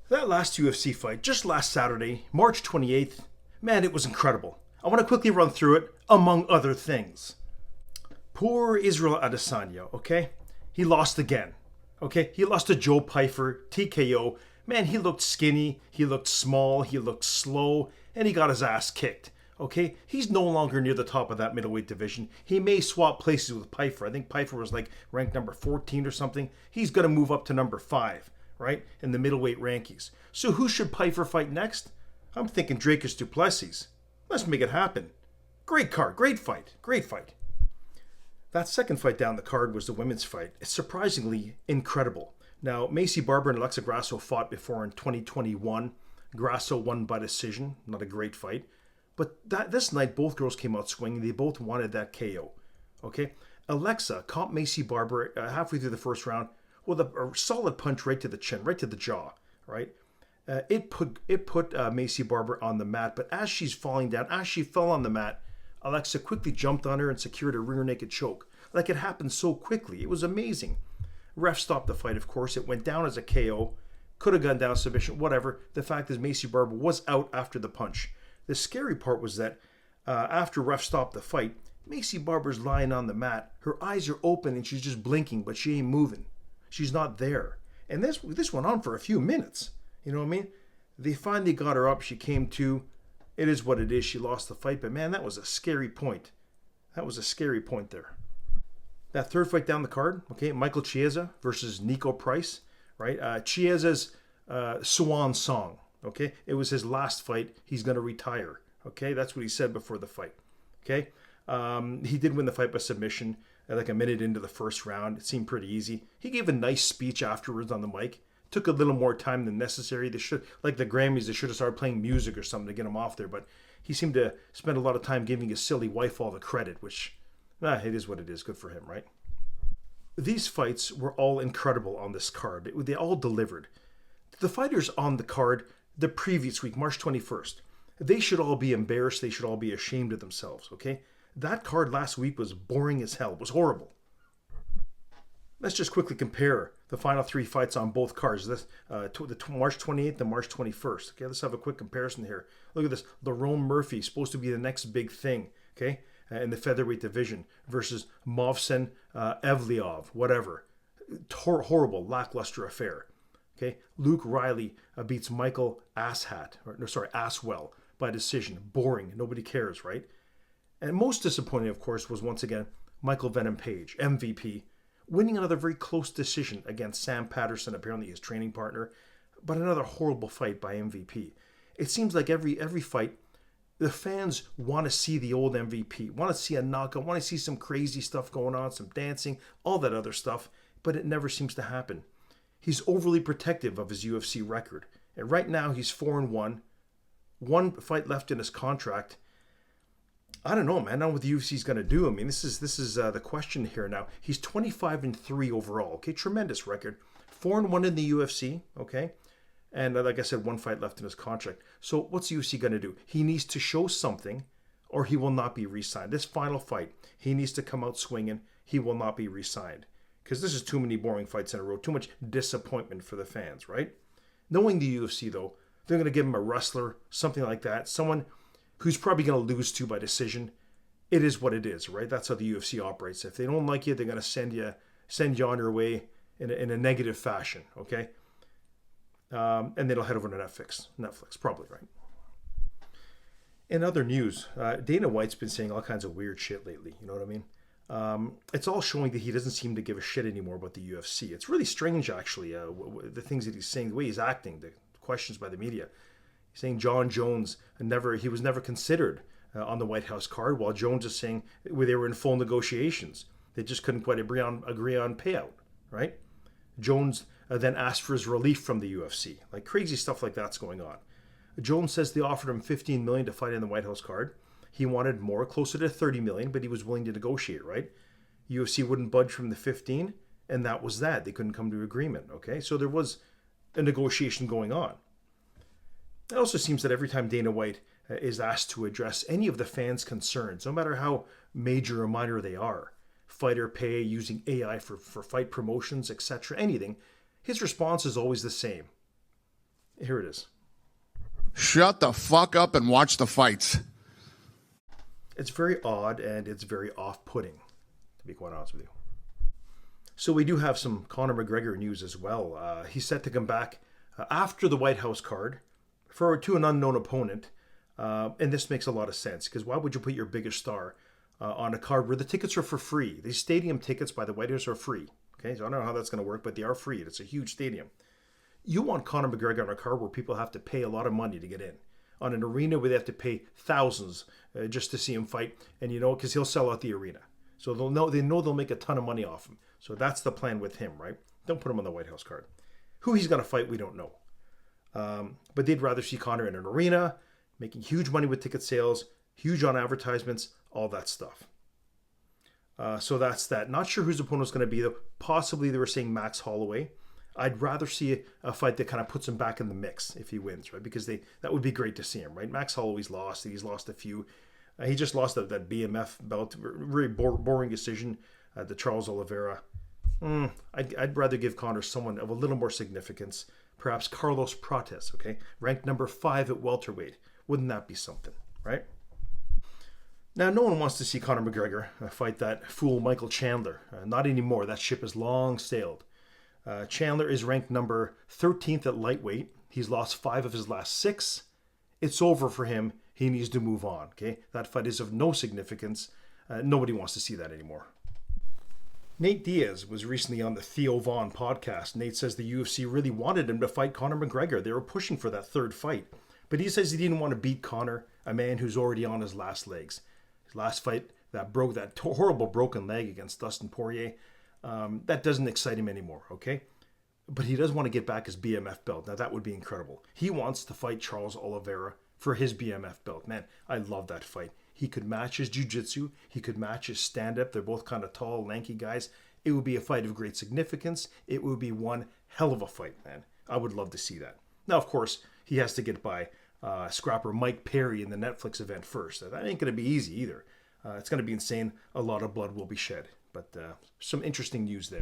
That last UFC fight, just last Saturday, March 28th, man, it was incredible. I want to quickly run through it, among other things. Poor Israel Adesanya, okay? He lost again, okay? He lost to Joe Pyfer, TKO. Man, he looked skinny, he looked small, he looked slow, and he got his ass kicked, okay? He's no longer near the top of that middleweight division. He may swap places with Pyfer. I think Pyfer was like ranked number 14 or something. He's going to move up to number 5. Right, in the middleweight rankings. So who should Pyfer fight next? I'm thinking Dracus du Plessis. Let's make it happen. Great card, great fight, great fight. That second fight down the card was the women's fight. It's surprisingly incredible. Now, Macy Barber and Alexa Grasso fought before in 2021. Grasso won by decision, not a great fight. But this night, both girls came out swinging. They both wanted that KO. Okay, Alexa caught Macy Barber halfway through the first round with a solid punch right to the chin, right to the jaw, right? It put Macy Barber on the mat, but as she's falling down, as she fell on the mat, Alexa quickly jumped on her and secured a rear naked choke. Like it happened so quickly. It was amazing. Ref stopped the fight, of course. It went down as a KO. Could have gone down submission, whatever. The fact is Macy Barber was out after the punch. The scary part was that after ref stopped the fight, Macy Barber's lying on the mat. Her eyes are open and she's just blinking, but she ain't moving. She's not there. And this went on for a few minutes. You know what I mean? They finally got her up. She came to. It is what it is. She lost the fight. But man, that was a scary point. That was a scary point there. That third fight down the card, okay, Michael Chiesa versus Nico Price, right? Chiesa's swan song, okay? It was his last fight. He's going to retire, okay? That's what he said before the fight, okay? He did win the fight by submission. Like a minute into the first round. It seemed pretty easy. He gave a nice speech afterwards on the mic. Took a little more time than necessary. They should, like the Grammys, they should have started playing music or something to get him off there. But he seemed to spend a lot of time giving his silly wife all the credit, which, it is what it is. Good for him, right? These fights were all incredible on this card. They all delivered. The fighters on the card the previous week, March 21st, they should all be embarrassed. They should all be ashamed of themselves, okay? That card last week was boring as hell. It was horrible. Let's just quickly compare the final three fights on both cards. The March 28th and March 21st. Okay, let's have a quick comparison here. Look at this. Lerone Murphy, supposed to be the next big thing, okay, in the featherweight division versus Movsen Evliov, whatever. Horrible, lackluster affair. Okay, Luke Riley beats Michael Aswell by decision. Boring. Nobody cares, right? And most disappointing, of course, was once again Michael Venom Page, MVP, winning another very close decision against Sam Patterson, apparently his training partner, but another horrible fight by MVP. It seems like every fight, the fans want to see the old MVP, want to see a knockout, want to see some crazy stuff going on, some dancing, all that other stuff, but it never seems to happen. He's overly protective of his UFC record, and right now he's 4-1, one fight left in his contract. I don't know, man. I don't know what the UFC is going to do. I mean, this is the question here now. He's 25-3 overall. Okay, tremendous record. 4-1 in the UFC. Okay, and like I said, one fight left in his contract. So what's the UFC going to do? He needs to show something, or he will not be re-signed. This final fight, he needs to come out swinging. He will not be re-signed because this is too many boring fights in a row. Too much disappointment for the fans, right? Knowing the UFC though, they're going to give him a wrestler, something like that, someone who's probably going to lose to by decision. It is what it is, right? That's how the UFC operates. If they don't like you, they're going to send you on your way in a negative fashion, okay? And then it'll head over to Netflix, probably, right? In other news, Dana White's been saying all kinds of weird shit lately, you know what I mean? It's all showing that he doesn't seem to give a shit anymore about the UFC. It's really strange, actually, the things that he's saying, the way he's acting, the questions by the media. Saying John Jones was never considered on the White House card, while Jones is saying they were in full negotiations. They just couldn't quite agree on payout, right? Jones then asked for his relief from the UFC. Like crazy stuff like that's going on. Jones says they offered him $15 million to fight in the White House card. He wanted more, closer to $30 million, but he was willing to negotiate, right? UFC wouldn't budge from the 15, and that was that. They couldn't come to agreement, okay? So there was a negotiation going on. It also seems that every time Dana White is asked to address any of the fans' concerns, no matter how major or minor they are, fighter pay, using AI for fight promotions, etc., anything, his response is always the same. Here it is. Shut the fuck up and watch the fights. It's very odd and it's very off-putting, to be quite honest with you. So we do have some Conor McGregor news as well. He's set to come back after the White House card to an unknown opponent. And this makes a lot of sense, because why would you put your biggest star on a card where the tickets are for free? These stadium tickets by the White House are free. Okay, so I don't know how that's going to work, but they are free. It's a huge stadium. You want Conor McGregor on a card where people have to pay a lot of money to get in, on an arena where they have to pay thousands just to see him fight, and because he'll sell out the arena. So they know they'll make a ton of money off him. So that's the plan with him, right? Don't put him on the White House card. Who he's going to fight, we don't know. But they'd rather see Conor in an arena, making huge money with ticket sales, huge on advertisements, all that stuff. So that's that. Not sure whose opponent's going to be, though. Possibly they were saying Max Holloway. I'd rather see a fight that kind of puts him back in the mix if he wins, right? Because that would be great to see him, right? Max Holloway's lost. He's lost a few. He just lost that BMF belt. Really boring decision to Charles Oliveira. I'd rather give Conor someone of a little more significance. Perhaps Carlos Prates, okay? Ranked number 5 at welterweight. Wouldn't that be something, right? Now, no one wants to see Conor McGregor fight that fool Michael Chandler. Not anymore. That ship has long sailed. Chandler is ranked number 13th at lightweight. He's lost 5 of his last 6. It's over for him. He needs to move on, okay? That fight is of no significance. Nobody wants to see that anymore. Nate Diaz was recently on the Theo Vaughn podcast. Nate says the UFC really wanted him to fight Conor McGregor. They were pushing for that third fight. But he says he didn't want to beat Conor, a man who's already on his last legs. His last fight, that horrible broken leg against Dustin Poirier, that doesn't excite him anymore, okay? But he does want to get back his BMF belt. Now, that would be incredible. He wants to fight Charles Oliveira for his BMF belt. Man, I love that fight. He could match his jiu-jitsu. He could match his stand-up. They're both kind of tall, lanky guys. It would be a fight of great significance. It would be one hell of a fight, man. I would love to see that. Now, of course, he has to get by scrapper Mike Perry in the Netflix event first. That ain't going to be easy either. It's going to be insane. A lot of blood will be shed. But some interesting news there.